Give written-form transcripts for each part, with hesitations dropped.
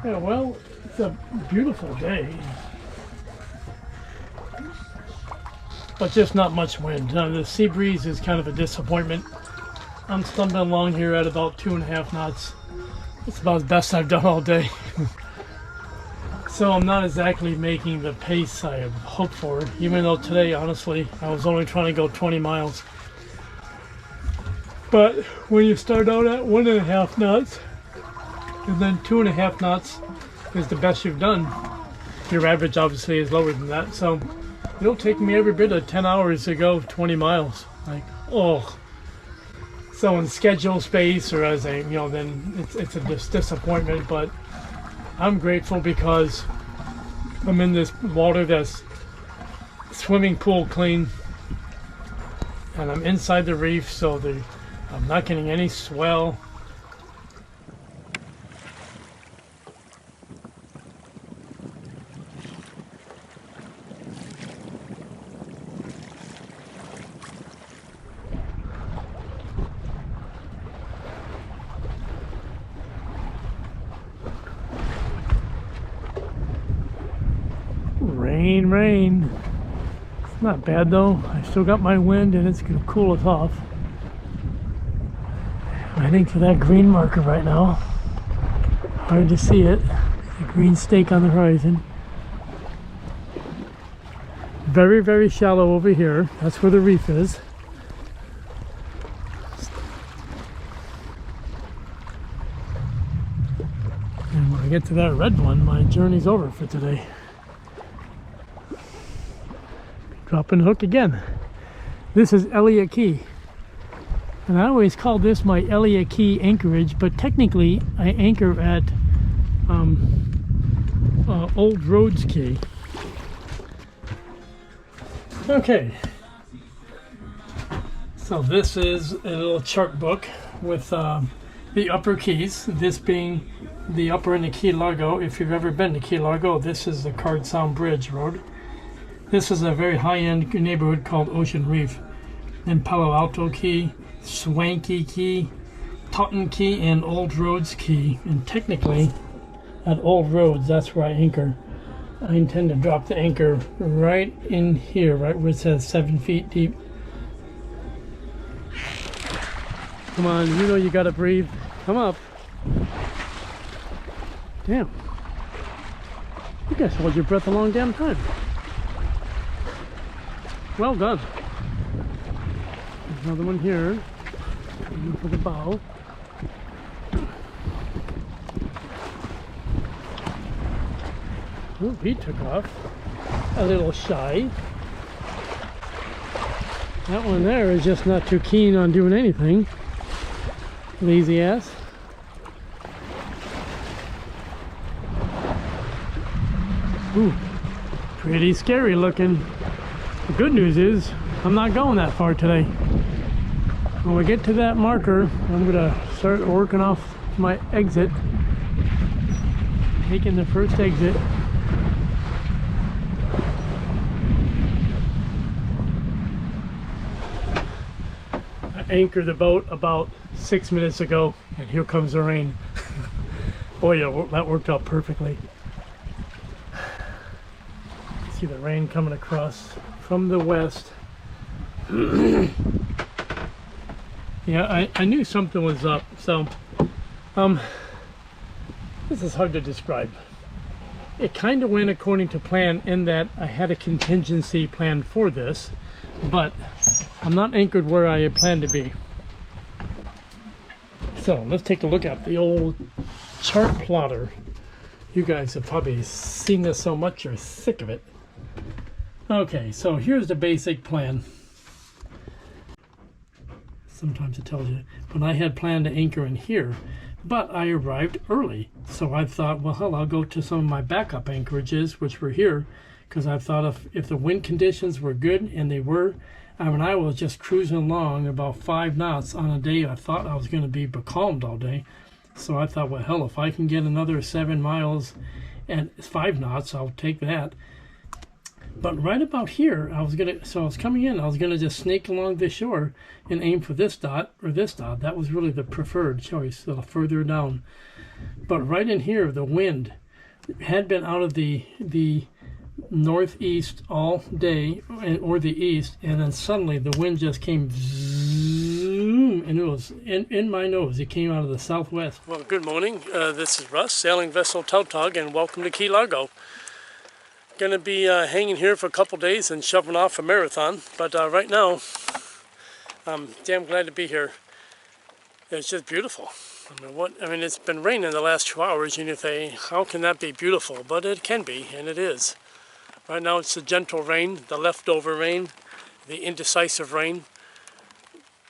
Yeah, well, it's a beautiful day, but just not much wind. The sea breeze is kind of a disappointment. I'm stumbling along here at about 2.5 knots. It's about the best I've done all day. So I'm not exactly making the pace I had hoped for, even though today, honestly, I was only trying to go 20 miles. But when you start out at 1.5 knots, and then 2.5 knots is the best you've done, your average obviously is lower than that. So it'll take me every bit of 10 hours to go 20 miles. Like, oh. So in schedule space, or as a, then it's a disappointment, but I'm grateful because I'm in this water that's swimming pool clean, and I'm inside the reef, so I'm not getting any swell. Rain. It's not bad though. I still got my wind and it's going to cool us off. I'm heading to that green marker right now. Hard to see it. The green stake on the horizon. Very, very shallow over here. That's where the reef is. And when I get to that red one, my journey's over for today. Dropping hook again. This is Elliott Key, and I always call this my Elliott Key anchorage, but technically I anchor at Old Roads Key. Okay, so this is a little chart book with the upper keys, this being the upper end of Key Largo. If you've ever been to Key Largo, this is the Card Sound Bridge Road. This is a very high-end neighborhood called Ocean Reef. Then Palo Alto Key, Swanky Key, Totten Key, and Old Roads Key. And technically, at Old Roads, that's where I anchor. I intend to drop the anchor right in here, right where it says 7 feet deep. Come on, you know you gotta breathe. Come up. Damn. You guys hold your breath a long damn time. Well done. There's another one here. For the bow. Oh, he took off. A little shy. That one there is just not too keen on doing anything. Lazy ass. Ooh, pretty scary looking. The good news is I'm not going that far today. When we get to that marker, I'm gonna start working off my exit, taking the first exit. I anchored the boat about 6 minutes ago, and here comes the rain. Boy, that worked out perfectly. See the rain coming across from the west. Yeah, I knew something was up. So this is hard to describe. It kind of went according to plan in that I had a contingency plan for this, but I'm not anchored where I had planned to be. So let's take a look at the old chart plotter. You guys have probably seen this so much you're sick of it. Okay, so here's the basic plan. Sometimes it tells you, but I had planned to anchor in here, but I arrived early. So I thought, well, hell, I'll go to some of my backup anchorages, which were here, because I thought if the wind conditions were good, and they were, I mean, I was just cruising along about 5 knots on a day I thought I was going to be becalmed all day. So I thought, well, hell, if I can get another 7 miles at 5 knots, I'll take that. But right about here, I was coming in, I was gonna just snake along the shore and aim for this dot or this dot. That was really the preferred choice, a little further down. but right in here, the wind had been out of the northeast all day, or the east, and then suddenly the wind just came zoom, and it was in my nose. It came out of the southwest. Well, good morning. This is Russ, sailing vessel Tautog, and welcome to Key Largo. Gonna be hanging here for a couple days and shoving off a marathon, but right now I'm damn glad to be here. It's just beautiful. I mean, it's been raining the last 2 hours, and you say, how can that be beautiful? But it can be, and it is. Right now it's the gentle rain, the leftover rain, the indecisive rain,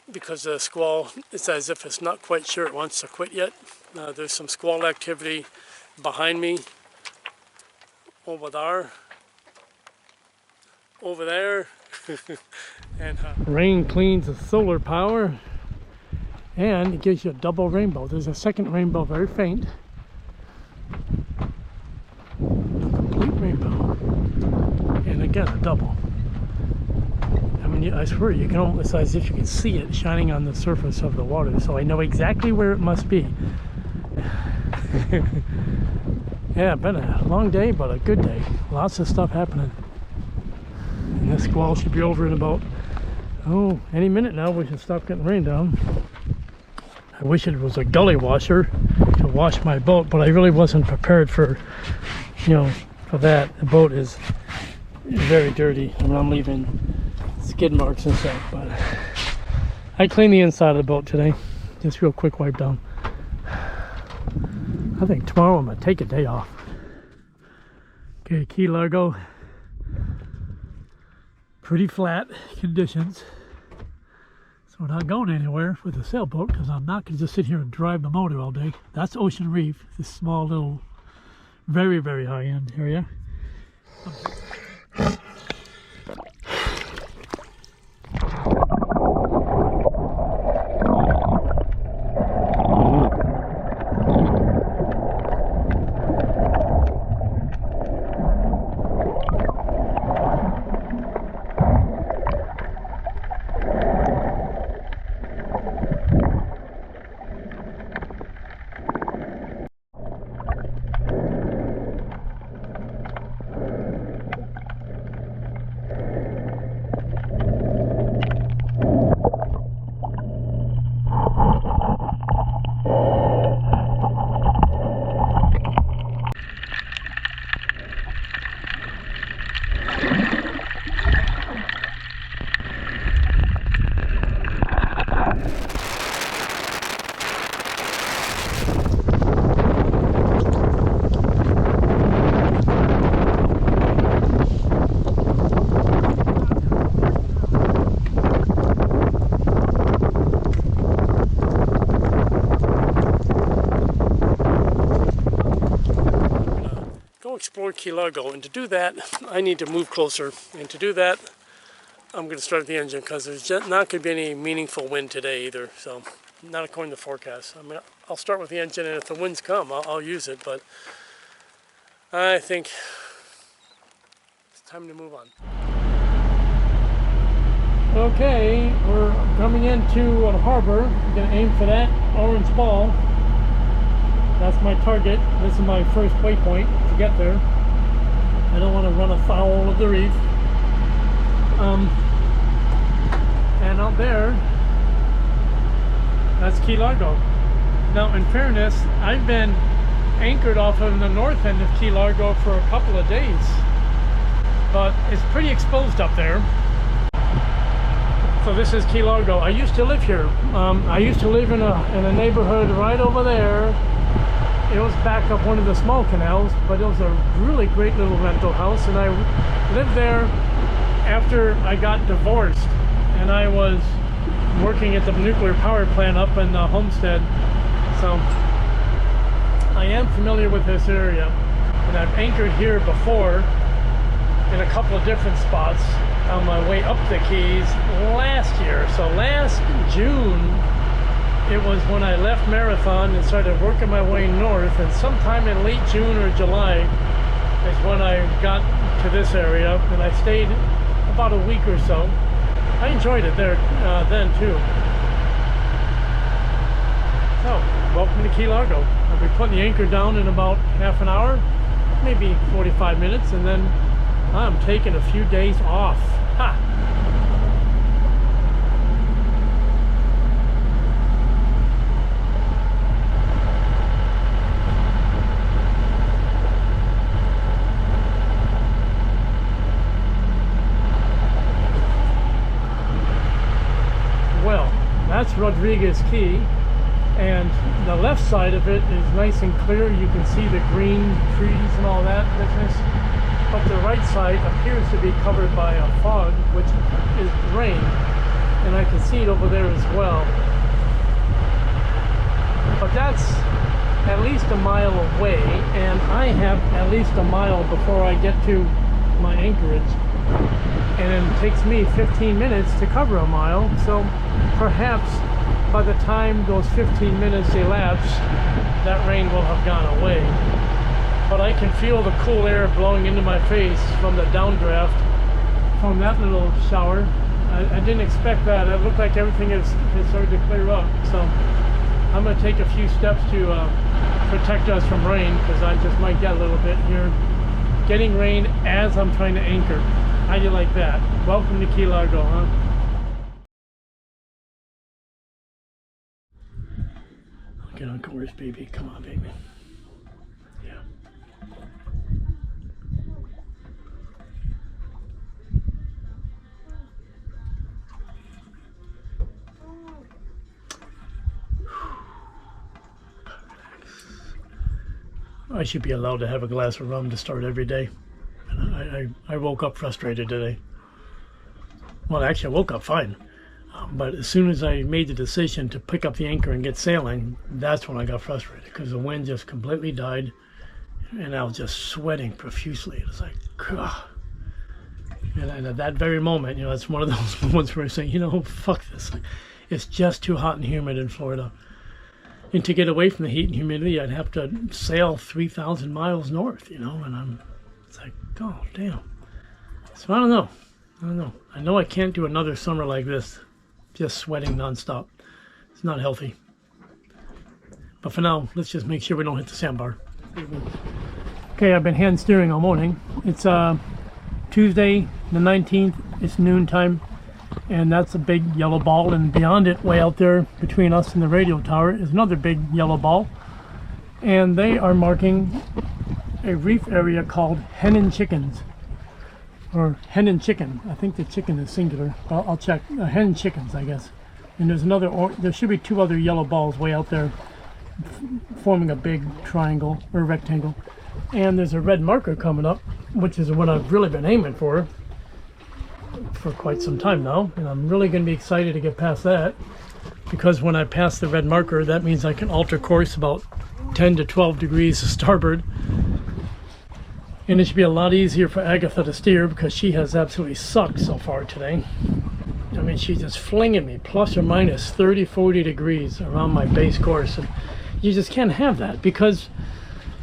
because the squall, it's as if it's not quite sure it wants to quit yet. There's some squall activity behind me, over there, and rain cleans the solar power, and it gives you a double rainbow. There's a second rainbow, very faint. A complete rainbow. And again, a double. I mean, I swear, you can almost, it's as if you can see it shining on the surface of the water. So I know exactly where it must be. Yeah, been a long day, but a good day. Lots of stuff happening. And this squall should be over in about, any minute now. We should stop getting rain down. I wish it was a gully washer to wash my boat, but I really wasn't prepared for, for that. The boat is very dirty. I mean, I'm leaving skid marks and stuff, but I cleaned the inside of the boat today. Just real quick wipe down. I think tomorrow I'm gonna take a day off. Okay, Key Largo. Pretty flat conditions. So we're not going anywhere with the sailboat, because I'm not going to just sit here and drive the motor all day. That's Ocean Reef, this small little, very, very high-end area. Explore Key Largo, and to do that I need to move closer, and to do that I'm going to start the engine, because there's just not going to be any meaningful wind today either, so not according to the forecast. I mean, I'll start with the engine, and if the winds come I'll use it, but I think it's time to move on. Okay, we're coming into a harbor. I'm going to aim for that orange ball. That's my target. This is my first waypoint to get there. I don't want to run afoul of the reef. And out there, that's Key Largo. Now, in fairness, I've been anchored off of the north end of Key Largo for a couple of days, but it's pretty exposed up there. So this is Key Largo. I used to live here. I used to live in a neighborhood right over there. It was back up one of the small canals, but it was a really great little rental house, and I lived there after I got divorced, and I was working at the nuclear power plant up in Homestead. So I am familiar with this area, and I've anchored here before in a couple of different spots on my way up the Keys last year. So last June, it was when I left Marathon and started working my way north, and sometime in late June or July is when I got to this area, and I stayed about a week or so. I enjoyed it there then too. So, welcome to Key Largo. I've We put the anchor down in about half an hour, maybe 45 minutes, and then I'm taking a few days off. Ha! Well, that's Rodriguez Key, and the left side of it is nice and clear. You can see the green trees and all that business, but the right side appears to be covered by a fog, which is rain, and I can see it over there as well. But that's at least a mile away, and I have at least a mile before I get to my anchorage, and it takes me 15 minutes to cover a mile, so perhaps by the time those 15 minutes elapse, that rain will have gone away. But I can feel the cool air blowing into my face from the downdraft from that little shower. I didn't expect that. It looked like everything has started to clear up. So I'm going to take a few steps to protect us from rain, because I just might get a little bit here. Getting rain as I'm trying to anchor. How do you like that? Welcome to Key Largo, huh? Get on course, baby. Come on, baby. Yeah. I should be allowed to have a glass of rum to start every day. And I woke up frustrated today. Well, actually, I woke up fine. But as soon as I made the decision to pick up the anchor and get sailing, that's when I got frustrated, because the wind just completely died, and I was just sweating profusely. It was like, ugh. And at that very moment, it's one of those moments where I say, fuck this. It's just too hot and humid in Florida. And to get away from the heat and humidity, I'd have to sail 3,000 miles north, and it's like, oh, damn. So I don't know. I know I can't do another summer like this, just sweating nonstop. It's not healthy. But for now, let's just make sure we don't hit the sandbar. Okay, I've been hand steering all morning. It's Tuesday the 19th. It's noontime, and that's a big yellow ball, and beyond it, way out there between us and the radio tower, is another big yellow ball, and they are marking a reef area called Hen and Chickens, or Hen and Chicken. I think the chicken is singular. I'll check. Hen and Chickens, I guess. And there's another, there should be two other yellow balls way out there forming a big triangle or rectangle. And there's a red marker coming up, which is what I've really been aiming for quite some time now. And I'm really going to be excited to get past that, because when I pass the red marker, that means I can alter course about 10 to 12 degrees to starboard. And it should be a lot easier for Agatha to steer, because she has absolutely sucked so far today. I mean, she's just flinging me plus or minus 30, 40 degrees around my base course. And you just can't have that, because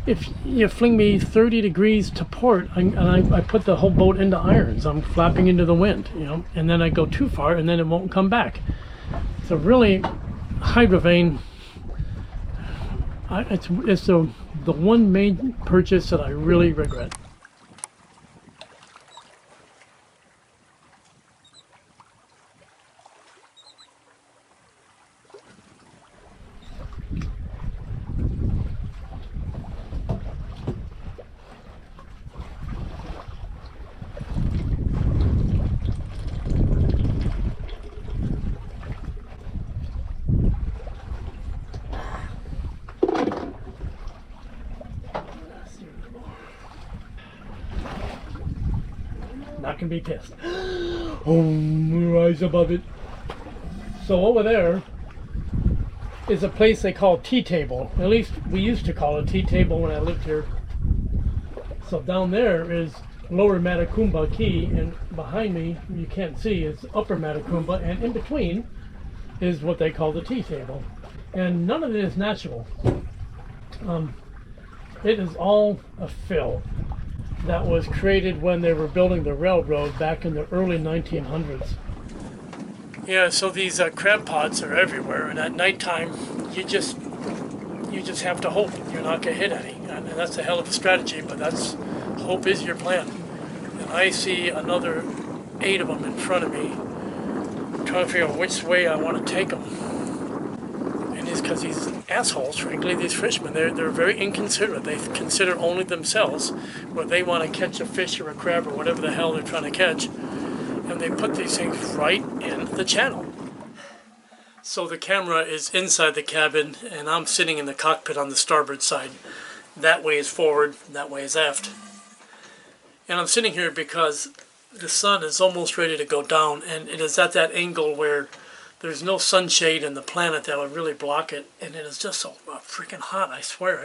if you fling me 30 degrees to port, and I put the whole boat into irons, I'm flapping into the wind, and then I go too far and then it won't come back. So really, hydrovane, it's the one main purchase that I really regret. Not gonna be pissed. Oh, rise above it. So over there is a place they call Tea Table. At least we used to call it Tea Table when I lived here. So down there is Lower Matacumba Key, and behind me, you can't see, is Upper Matacumba, and in between is what they call the Tea Table. And none of it is natural. It is all a fill that was created when they were building the railroad back in the early 1900s. Yeah, so these crab pots are everywhere, and at nighttime you just you just have to hope you're not going to hit any. And that's a hell of a strategy, but that's, hope is your plan. And I see another 8 of them in front of me. I'm trying to figure out which way I want to take them. And it's because these assholes, frankly, these fishermen, they're very inconsiderate. They consider only themselves, where they want to catch a fish or a crab or whatever the hell they're trying to catch. And they put these things right in the channel. So the camera is inside the cabin, and I'm sitting in the cockpit on the starboard side. That way is forward, that way is aft. And I'm sitting here because the sun is almost ready to go down, and it is at that angle where there's no sunshade in the planet that would really block it, and it is just so freaking hot, I swear.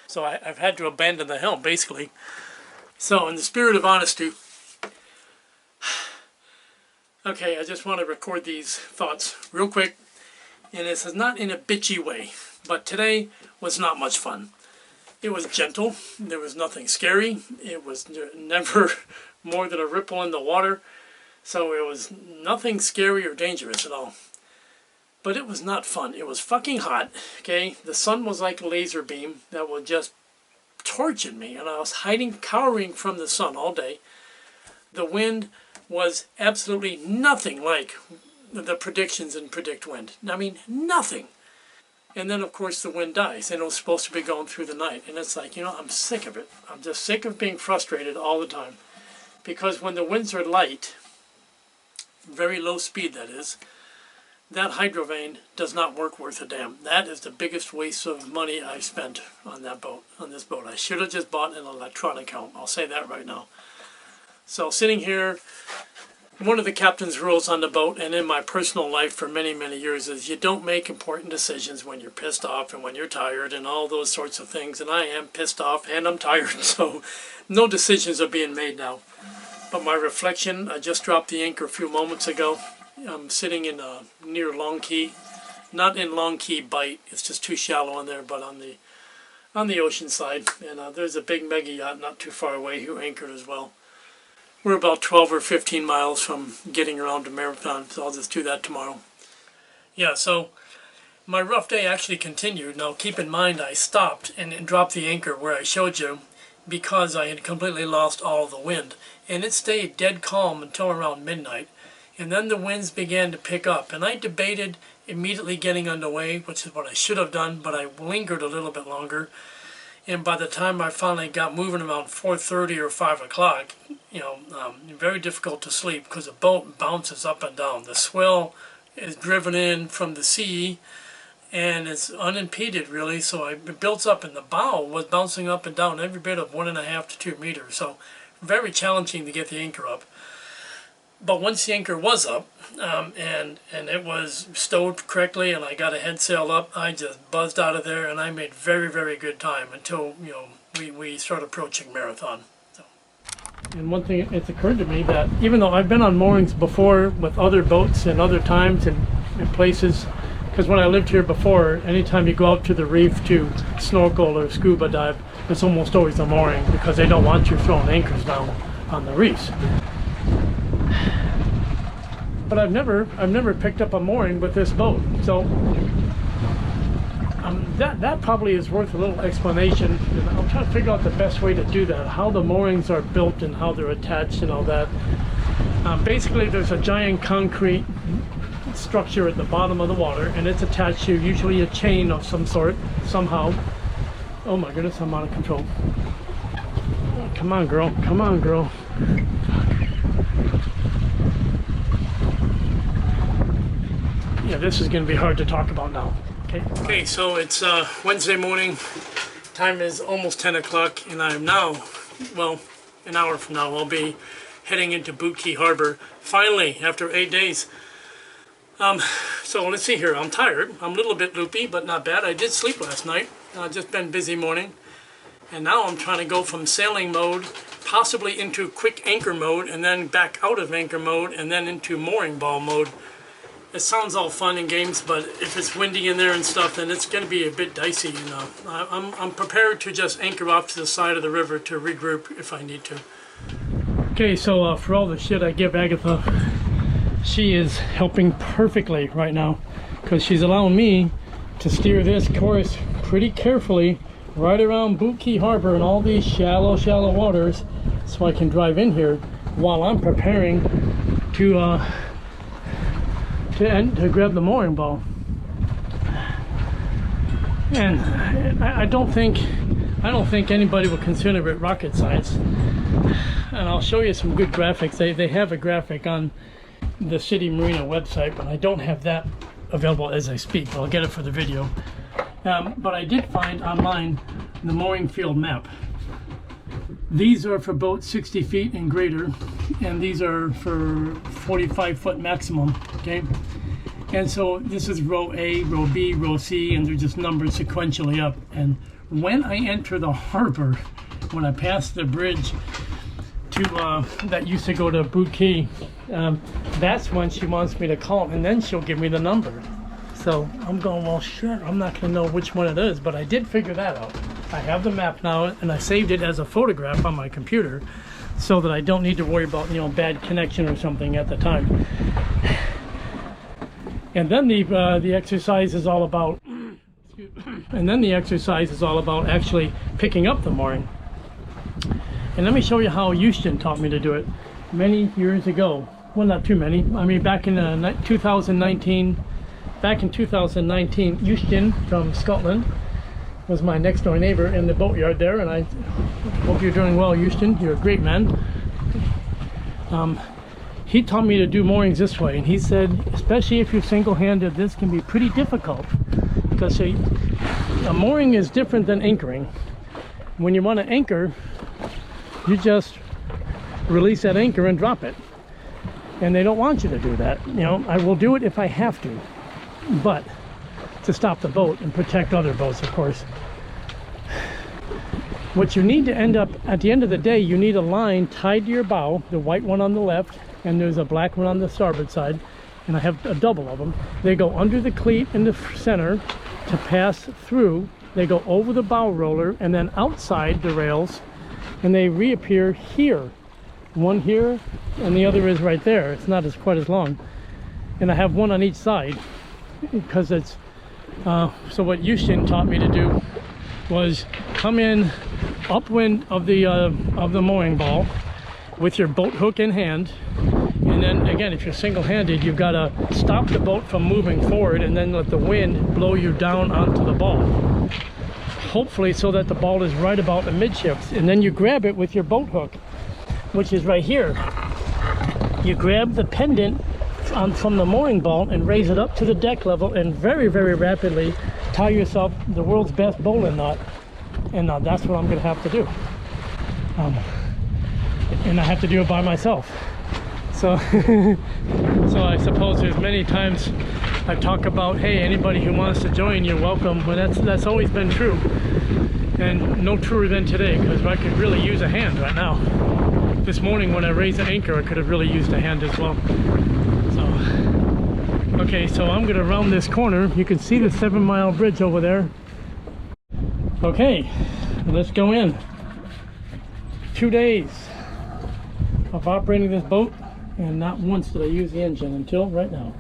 So I've had to abandon the helm, basically. So in the spirit of honesty, okay, I just want to record these thoughts real quick. And this is not in a bitchy way, but today was not much fun. It was gentle. There was nothing scary. It was never more than a ripple in the water. So it was nothing scary or dangerous at all. But it was not fun. It was fucking hot, okay? The sun was like a laser beam that was just torching me. And I was cowering from the sun all day. The wind was absolutely nothing like the predictions in Predict Wind. I mean, nothing. And then, of course, the wind dies, and it was supposed to be going through the night. And it's like, you know, I'm sick of it. I'm just sick of being frustrated all the time. Because when the winds are light, very low speed that is, that hydrovane does not work worth a damn. That is the biggest waste of money I've spent on that boat, on this boat. I should have just bought an electronic helm. I'll say that right now. So sitting here, one of the captain's rules on the boat and in my personal life for many, many years is you don't make important decisions when you're pissed off and when you're tired and all those sorts of things. And I am pissed off and I'm tired, so no decisions are being made now. But my reflection, I just dropped the anchor a few moments ago. I'm sitting in near Long Key, not in Long Key Bight. It's just too shallow in there, but on the ocean side. And there's a big mega yacht not too far away who anchored as well. We're about 12 or 15 miles from getting around to Marathon, so I'll just do that tomorrow. Yeah, so my rough day actually continued. Now, keep in mind, I stopped and dropped the anchor where I showed you because I had completely lost all of the wind. And it stayed dead calm until around midnight. And then the winds began to pick up. And I debated immediately getting underway, which is what I should have done, but I lingered a little bit longer. And by the time I finally got moving around 4:30 or 5 o'clock, you know, very difficult to sleep because the boat bounces up and down. The swell is driven in from the sea and it's unimpeded really, so it builds up, and the bow was bouncing up and down every bit of 1.5 to 2 meters. So very challenging to get the anchor up. But once the anchor was up and it was stowed correctly and I got a head sail up, I just buzzed out of there and I made very, very good time until, you know, we started approaching Marathon. So. And one thing, it's occurred to me that even though I've been on moorings before with other boats and other times and places, because when I lived here before, anytime you go out to the reef to snorkel or scuba dive, it's almost always a mooring because they don't want you throwing anchors down on the reefs. But I've never picked up a mooring with this boat, so that probably is worth a little explanation. And I'm trying to figure out the best way to do that, how the moorings are built and how they're attached and all that. Basically, there's a giant concrete structure at the bottom of the water, and it's attached to usually a chain of some sort, somehow. Oh my goodness, I'm out of control. Come on, girl. Come on, girl. Yeah, this is going to be hard to talk about now. Okay, so it's Wednesday morning. Time is almost 10 o'clock, and I am now, well, an hour from now, I'll be heading into Boot Key Harbor. Finally, after 8 days. So let's see here. I'm tired. I'm a little bit loopy, but not bad. I did sleep last night. Just been busy morning. And now I'm trying to go from sailing mode, possibly into quick anchor mode, and then back out of anchor mode, and then into mooring ball mode. It sounds all fun and games, but if it's windy in there and stuff, then it's going to be a bit dicey, you know. I'm prepared to just anchor off to the side of the river to regroup if I need to. Okay, so for all the shit I give Agatha, she is helping perfectly right now because she's allowing me to steer this course pretty carefully right around Boot Key Harbor and all these shallow waters, so I can drive in here while I'm preparing to grab the mooring ball. And I don't think anybody will consider it rocket science. And I'll show you some good graphics. They have a graphic on the City Marina website, but I don't have that available as I speak. But I'll get it for the video. But I did find online the mooring field map. These are for boats 60 feet and greater, and these are for 45-foot maximum, okay? And so this is row A, row B, row C, and they're just numbered sequentially up. And when I enter the harbor, when I pass the bridge to that used to go to Boot Key, that's when she wants me to call, and then she'll give me the number. So I'm going, well, sure, I'm not going to know which one it is, but I did figure that out. I have the map now, and I saved it as a photograph on my computer so that I don't need to worry about, you know, bad connection or something at the time. And then the exercise is all about, actually picking up the mooring. And let me show you how Houston taught me to do it many years ago. Well, not too many. I mean, back in 2019, Houston from Scotland was my next door neighbor in the boatyard there, and I hope you're doing well, Houston. You're a great man. He taught me to do moorings this way, and he said, especially if you're single-handed, this can be pretty difficult, because a mooring is different than anchoring. When you want to anchor, you just release that anchor and drop it, and they don't want you to do that. You know, I will do it if I have to, but to stop the boat and protect other boats, of course. What you need to end up, at the end of the day, you need a line tied to your bow, the white one on the left, and there's a black one on the starboard side, and I have a double of them. They go under the cleat in the center to pass through. They go over the bow roller and then outside the rails, and they reappear here. One here, and the other is right there. It's not quite as long. And I have one on each side, because it's so what Houston taught me to do was come in upwind of the mooring ball with your boat hook in hand, and then again, if you're single-handed, you've got to stop the boat from moving forward and then let the wind blow you down onto the ball, hopefully so that the ball is right about amidships, and then you grab it with your boat hook, which is right here. You grab the pendant from the mooring ball and raise it up to the deck level, and very, very rapidly tie yourself the world's best bowline knot. And that's what I'm going to have to do. And I have to do it by myself. So, so I suppose there's many times I talk about, hey, anybody who wants to join, you're welcome. But that's always been true, and no truer than today, because I could really use a hand right now. This morning when I raised the anchor, I could have really used a hand as well. So, okay, so I'm gonna round this corner. You can see the 7 Mile Bridge over there. Okay, let's go in. 2 days of operating this boat, and not once did I use the engine until right now.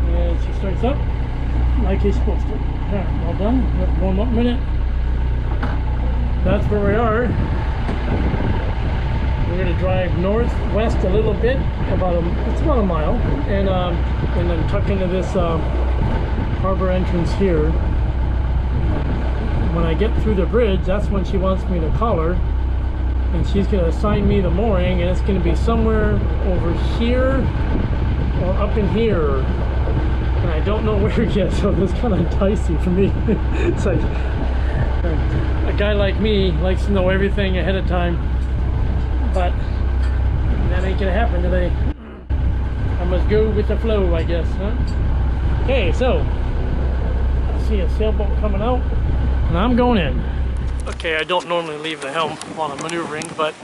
And she starts up like it's supposed to. Alright, all done. One more minute. That's where we are. We're going to drive northwest a little bit, it's about a mile, and then tuck into this harbor entrance here. When I get through the bridge, that's when she wants me to call her, and she's going to assign me the mooring, and it's going to be somewhere over here or up in here, and I don't know where yet, so it's kind of dicey for me. It's like a guy like me likes to know everything ahead of time, but that ain't gonna happen today. I must go with the flow, I guess, huh? Okay, so I see a sailboat coming out, and I'm going in. Okay, I don't normally leave the helm while I'm maneuvering, but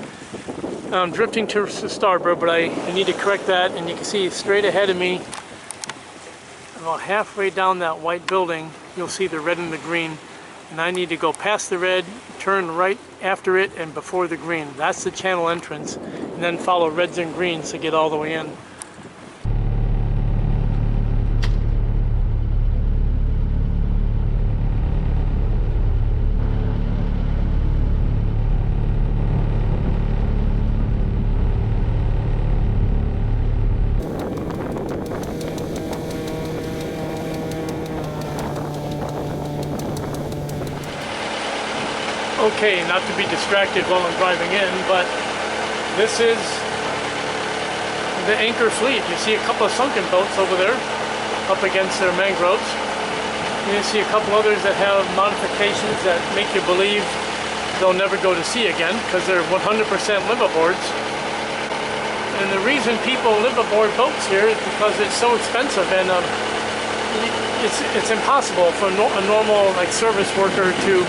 I'm drifting to starboard, but I need to correct that, and you can see straight ahead of me, about halfway down that white building, you'll see the red and the green, and I need to go past the red, turn right after it and before the green. That's the channel entrance, and then follow reds and greens to get all the way in. okay not to be distracted while I'm driving in, but this is the anchor fleet. You see a couple of sunken boats over there up against their mangroves. And you see a couple others that have modifications that make you believe they'll never go to sea again because they're 100% liveaboards. And the reason people live aboard boats here is because it's so expensive, and it's impossible for a normal like service worker to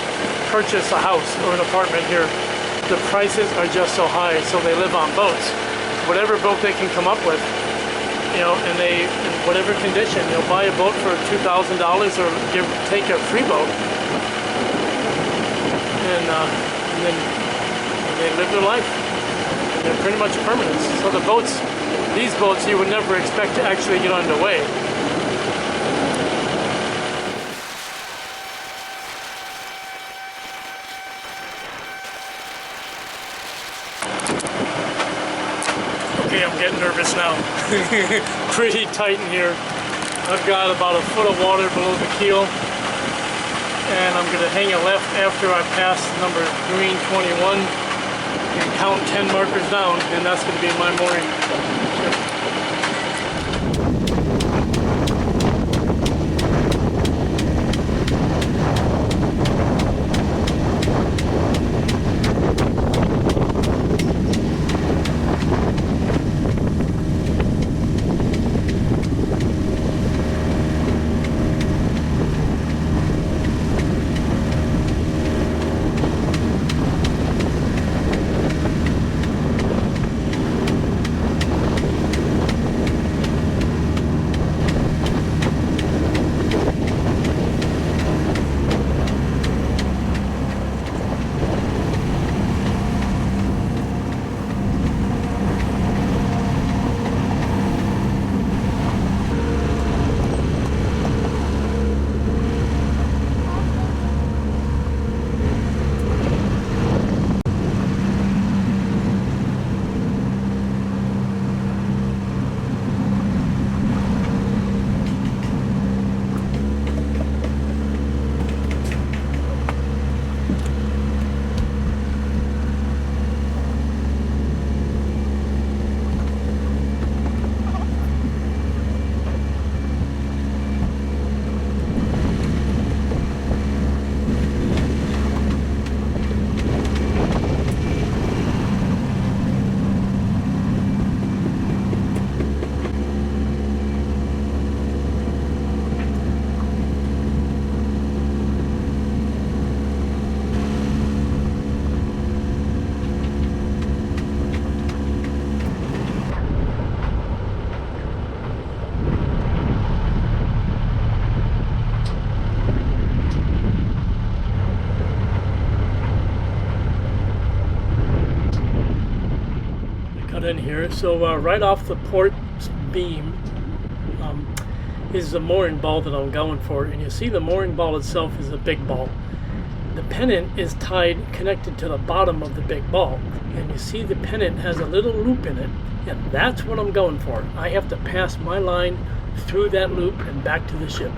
purchase a house or an apartment here. The prices are just so high, so they live on boats. Whatever boat they can come up with, you know, and they, in whatever condition, they'll buy a boat for $2,000 or take a free boat, and then they live their life. And they're pretty much permanent. So the boats, these boats, you would never expect to actually get underway. Okay, I'm getting nervous now. Pretty tight in here. I've got about a foot of water below the keel, and I'm going to hang a left after I pass number green 21 and count 10 markers down, and that's going to be my mooring. In here, so right off the port beam is the mooring ball that I'm going for, and you see the mooring ball itself is a big ball. The pennant is connected to the bottom of the big ball, and you see the pennant has a little loop in it, and that's what I'm going for. I have to pass my line through that loop and back to the ship.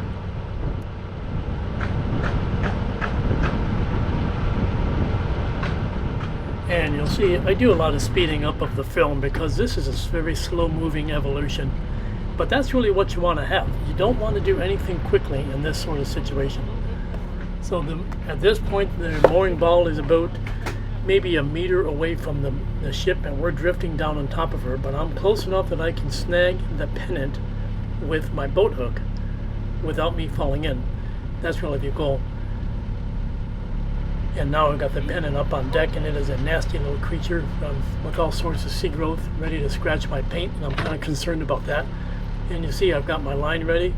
And you'll see I do a lot of speeding up of the film because this is a very slow moving evolution, but that's really what you want to have. You don't want to do anything quickly in this sort of situation. So at this point the mooring ball is about maybe a meter away from the ship, and we're drifting down on top of her, but I'm close enough that I can snag the pennant with my boat hook without me falling in. That's really the goal. And now I've got the pennant up on deck, and it is a nasty little creature with all sorts of sea growth ready to scratch my paint, and I'm kind of concerned about that. And you see I've got my line ready,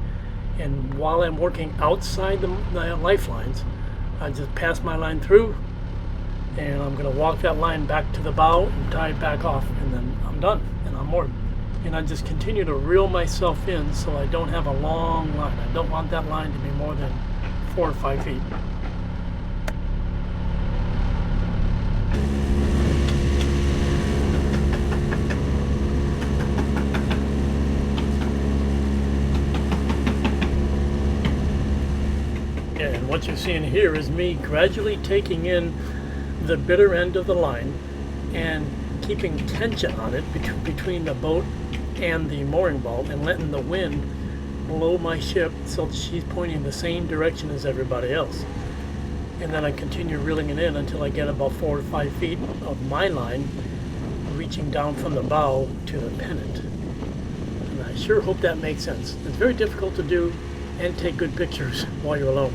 and while I'm working outside the lifelines, I just pass my line through, and I'm going to walk that line back to the bow and tie it back off, and then I'm done and I'm moored. And I just continue to reel myself in so I don't have a long line. I don't want that line to be more than 4 or 5 feet. And what you're seeing here is me gradually taking in the bitter end of the line and keeping tension on it between the boat and the mooring ball, and letting the wind blow my ship so that she's pointing the same direction as everybody else. And then I continue reeling it in until I get about 4 or 5 feet of my line reaching down from the bow to the pennant. And I sure hope that makes sense. It's very difficult to do and take good pictures while you're alone.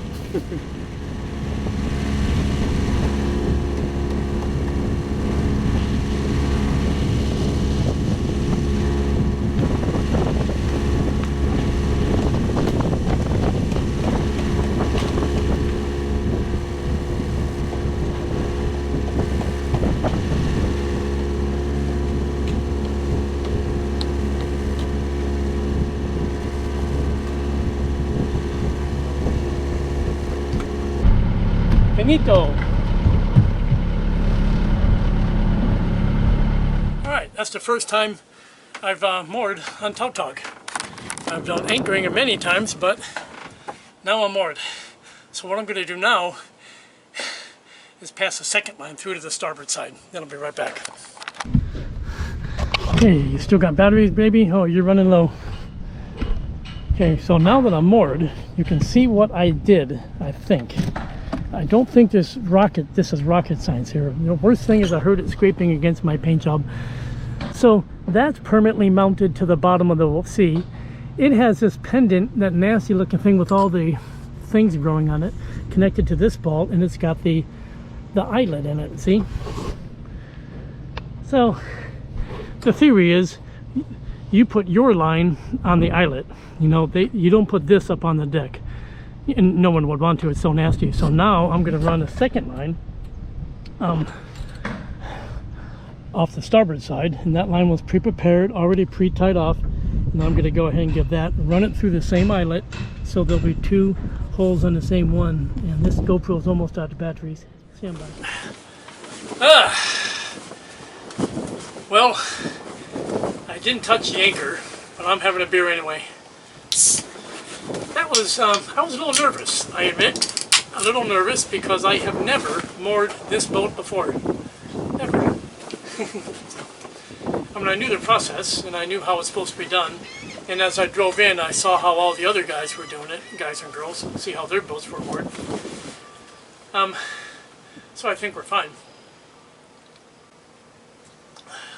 Finito. Alright, that's the first time I've moored on tautog. I've done anchoring many times, but now I'm moored. So what I'm going to do now is pass the second line through to the starboard side. Then I'll be right back. Okay, you still got batteries, baby? Oh, you're running low. Okay, so now that I'm moored, you can see what I did, I think. I don't think this is rocket science here. The worst thing is I heard it scraping against my paint job. So that's permanently mounted to the bottom of the sea. It has this pendant, that nasty looking thing with all the things growing on it, connected to this ball, and it's got the eyelet in it, see? So the theory is you put your line on the eyelet. You know, you don't put this up on the deck. And no one would want to, it's so nasty. So now I'm going to run a second line off the starboard side, and that line was pre-prepared, already pre-tied off. Now I'm going to go ahead and get that, run it through the same eyelet, so there'll be 2 holes on the same one. And this GoPro is almost out of batteries. Stand by. Well, I didn't touch the anchor, but I'm having a beer anyway. That was, I was a little nervous, I admit. A little nervous because I have never moored this boat before. Never. I mean, I knew the process and I knew how it's supposed to be done. And as I drove in, I saw how all the other guys were doing it, guys and girls, see how their boats were moored. So I think we're fine.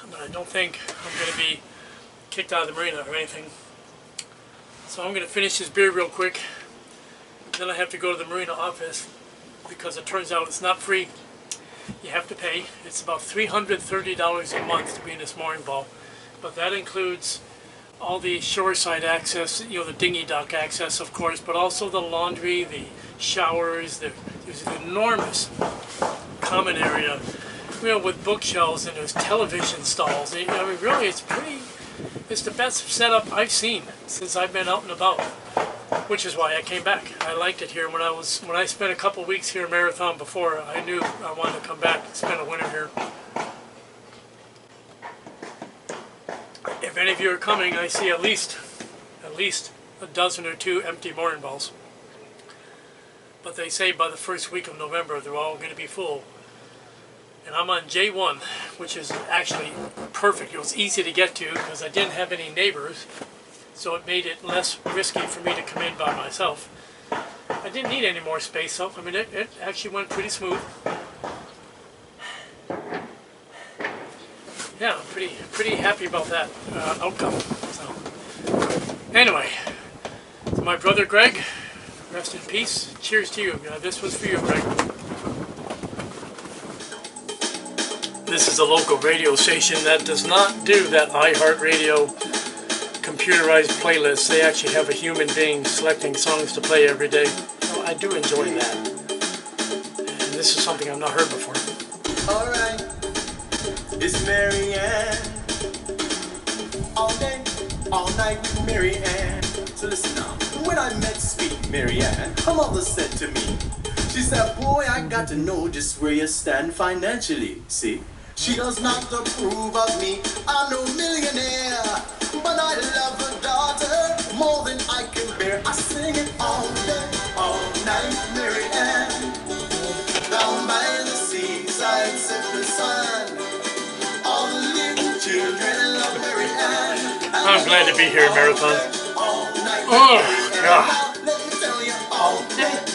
But I don't think I'm going to be kicked out of the marina or anything. So I'm going to finish this beer real quick. Then I have to go to the marina office because it turns out it's not free. You have to pay. It's about $330 a month to be in this mooring ball. But that includes all the shoreside access, you know, the dinghy dock access, of course, but also the laundry, the showers. There's an enormous common area, you know, with bookshelves, and there's television stalls. I mean, really, it's the best setup I've seen since I've been out and about, which is why I came back. I liked it here. When I spent a couple weeks here in Marathon before, I knew I wanted to come back and spend a winter here. If any of you are coming, I see at least a dozen or 2 empty mooring balls. But they say by the first week of November they're all going to be full. And I'm on J1, which is actually perfect. It was easy to get to because I didn't have any neighbors, so it made it less risky for me to come in by myself. I didn't need any more space, so I mean it actually went pretty smooth. Yeah, I'm pretty happy about that outcome. So anyway, to my brother Greg, rest in peace. Cheers to you. This was for you, Greg. This is a local radio station that does not do that iHeartRadio computerized playlist. They actually have a human being selecting songs to play every day. So I do enjoy that. And this is something I've not heard before. Alright, it's Mary Ann. All day, all night with Mary Ann. So listen now, when I met sweet Mary Ann, her mother said to me, she said, boy, I got to know just where you stand financially, see? She does not approve of me, I'm no millionaire, but I love her daughter more than I can bear. I sing it all day, all night, Mary Ann, down by the seaside. glad to be here in Marathon. All night with Oh, Mary Ann. God. Let me tell you all day.